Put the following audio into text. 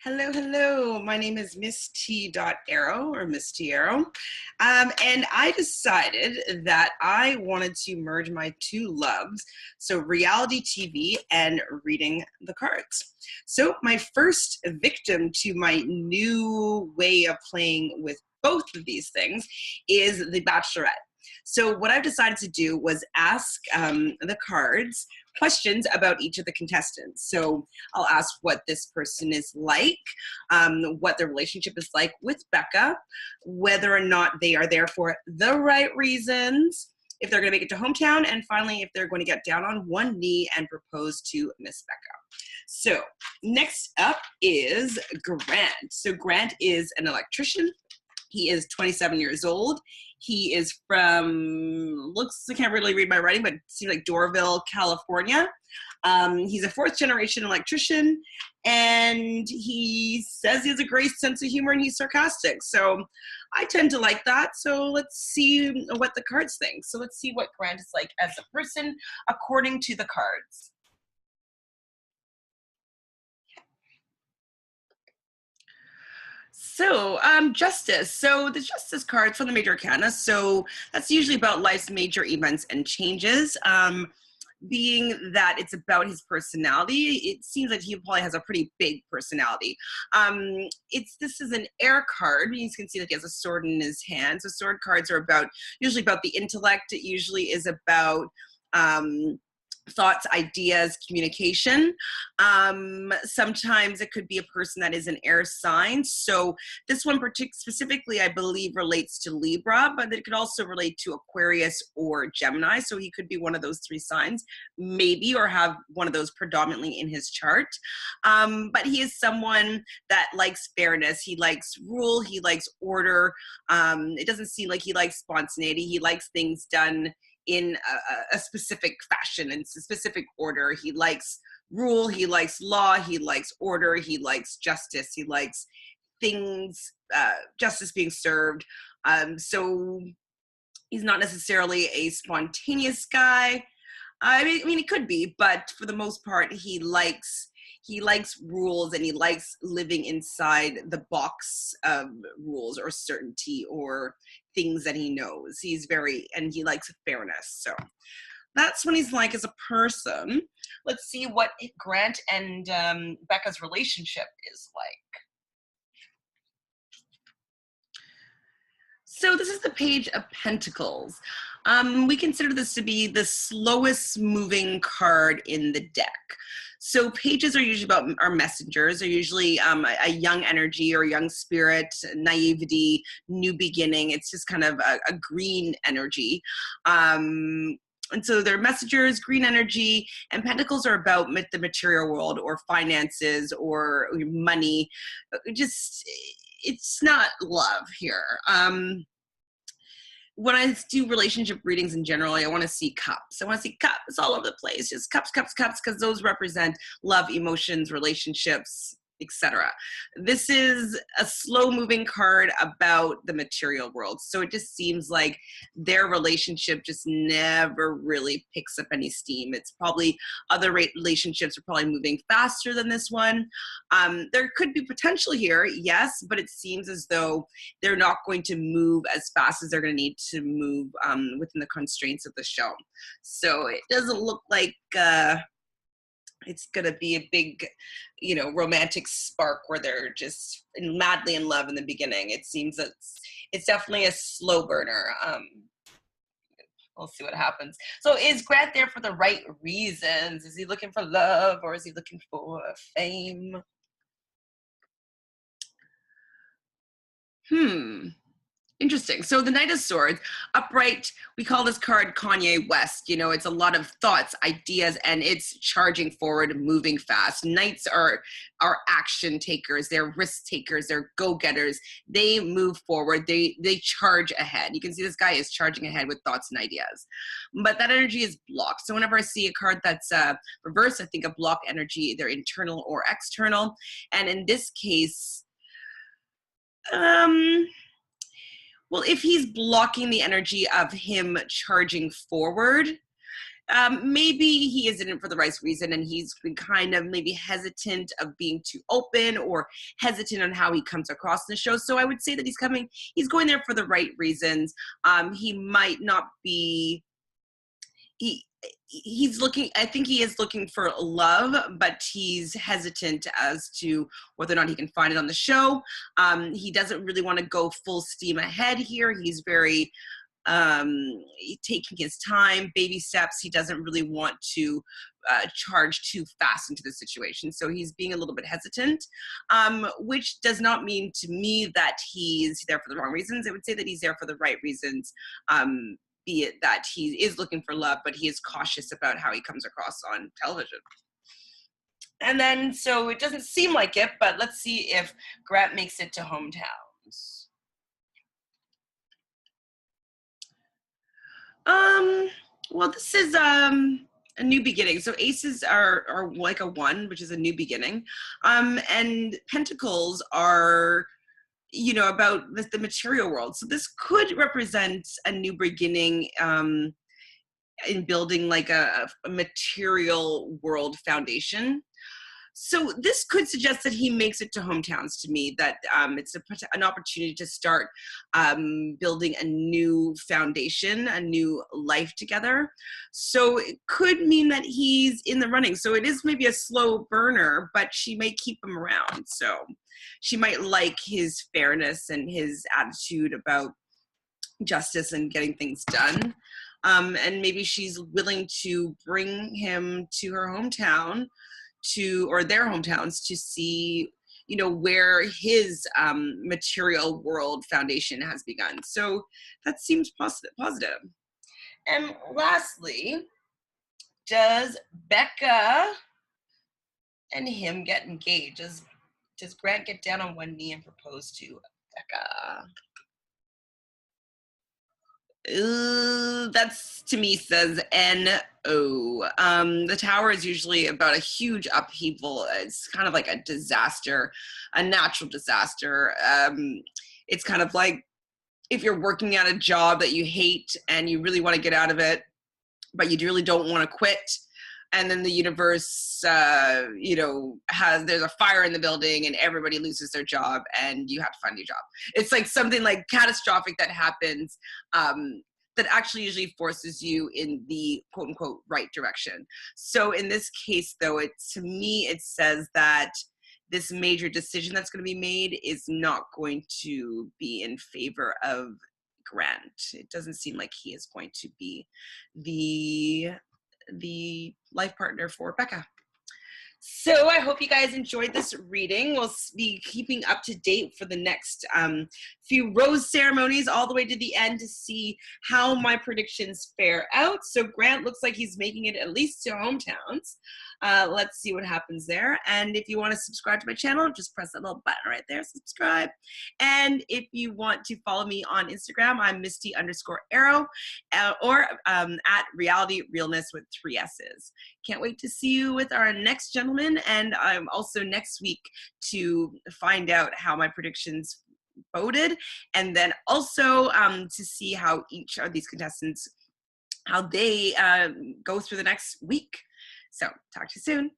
Hello, hello. My name is Miss T. Arrow or Miss T. Arrow. And I decided that I wanted to merge my two loves, so reality TV and reading the cards. So my first victim to my new way of playing with both of these things is the Bachelorette. So what I've decided to do was ask the cards questions about each of the contestants. So I'll ask what this person is like, what their relationship is like with Becca, whether or not they are there for the right reasons, if they're going to make it to hometown, and finally, if they're going to get down on one knee and propose to Miss Becca. So next up is Grant. So Grant is an electrician. He is 27 years old. He is from, I can't really read my writing, but it seems like Dorville, California. He's a fourth generation electrician, and he says he has a great sense of humor and he's sarcastic. So I tend to like that. So let's see what the cards think. So let's see what Grant is like as a person according to the cards. So, justice. So the justice card's from the major arcana. So that's usually about life's major events and changes. Being that it's about his personality, it seems like he probably has a pretty big personality. This is an air card. You can see that he has a sword in his hand. So sword cards are usually about the intellect. It usually is about thoughts, ideas, communication. Sometimes it could be a person that is an air sign. So this one specifically, I believe, relates to Libra, but it could also relate to Aquarius or Gemini. So he could be one of those three signs, maybe, or have one of those predominantly in his chart. But he is someone that likes fairness. He likes rule. He likes order. It doesn't seem like he likes spontaneity. He likes things done in a specific fashion and specific order. He likes rule, he likes law, he likes order, he likes justice, he likes things, justice being served. So he's not necessarily a spontaneous guy. I mean, he could be, but for the most part, he likes rules, and he likes living inside the box of rules or certainty or things that he knows. And he likes fairness. So that's what he's like as a person. Let's see what Grant and Becca's relationship is like. So this is the Page of Pentacles. We consider this to be the slowest moving card in the deck. So pages are usually about our messengers. They're usually a young energy or young spirit, naivety, new beginning. It's just kind of a green energy. And so they're messengers, green energy, and pentacles are about the material world or finances or money. It's not love here. When I do relationship readings in general, I want to see cups. I want to see cups all over the place. Just cups, cups, cups, because those represent love, emotions, relationships, etc. This is a slow-moving card about the material world. So it just seems like their relationship just never really picks up any steam. It's probably other relationships are probably moving faster than this one. There could be potential here, yes, but it seems as though they're not going to move as fast as they're going to need to move within the constraints of the show. So it doesn't look like it's going to be a big, romantic spark where they're just madly in love in the beginning. It seems that it's definitely a slow burner. We'll see what happens. So is Grant there for the right reasons? Is he looking for love, or is he looking for fame? Interesting. So the Knight of Swords, upright, we call this card Kanye West. It's a lot of thoughts, ideas, and it's charging forward, moving fast. Knights are action takers. They're risk takers. They're go-getters. They move forward. They charge ahead. You can see this guy is charging ahead with thoughts and ideas. But that energy is blocked. So whenever I see a card that's reversed, I think of block energy, either internal or external. And in this case, well, if he's blocking the energy of him charging forward, maybe he isn't in for the right reason, and he's been kind of maybe hesitant of being too open or hesitant on how he comes across in the show. So I would say that he's going there for the right reasons. He might not be, he's looking, I think he is looking for love, but he's hesitant as to whether or not he can find it on the show. He doesn't really want to go full steam ahead here. He's very taking his time, baby steps. He doesn't really want to charge too fast into the situation. So he's being a little bit hesitant, which does not mean to me that he's there for the wrong reasons. I would say that he's there for the right reasons. Be it that he is looking for love, but he is cautious about how he comes across on television. And then, so it doesn't seem like it, but let's see if Grant makes it to hometowns. Well, this is a new beginning. So aces are like a 1, which is a new beginning. And pentacles are, you know, about the material world. So this could represent a new beginning in building like a material world foundation. So this could suggest that he makes it to hometowns to me, that it's an opportunity to start building a new foundation, a new life together. So it could mean that he's in the running. So it is maybe a slow burner, but she may keep him around. So she might like his fairness and his attitude about justice and getting things done. And maybe she's willing to bring him to her hometown or their hometowns to see, you know, where his material world foundation has begun. So that seems positive. And lastly, does Becca and him get engaged? Does Grant get down on one knee and propose to Becca? That's, to me, says no. The Tower is usually about a huge upheaval. It's kind of like a disaster, a natural disaster. It's kind of like if you're working at a job that you hate and you really want to get out of it, but you really don't want to quit. And then the universe, there's a fire in the building and everybody loses their job and you have to find a new job. It's like something like catastrophic that happens that actually usually forces you in the quote unquote right direction. So in this case, though, to me, it says that this major decision that's going to be made is not going to be in favor of Grant. It doesn't seem like he is going to be the life partner for Becca. So I hope you guys enjoyed this reading. We'll be keeping up to date for the next few rose ceremonies all the way to the end to see how my predictions fare out. So Grant looks like he's making it at least to hometowns. Let's see what happens there. And if you want to subscribe to my channel, just press that little button right there, subscribe. And if you want to follow me on Instagram, I'm Misty_Arrow or at Reality Realness with 3 S's. Can't wait to see you with our next gentleman. And I'm also next week to find out how my predictions voted. And then also to see how each of these contestants, how they go through the next week. So talk to you soon.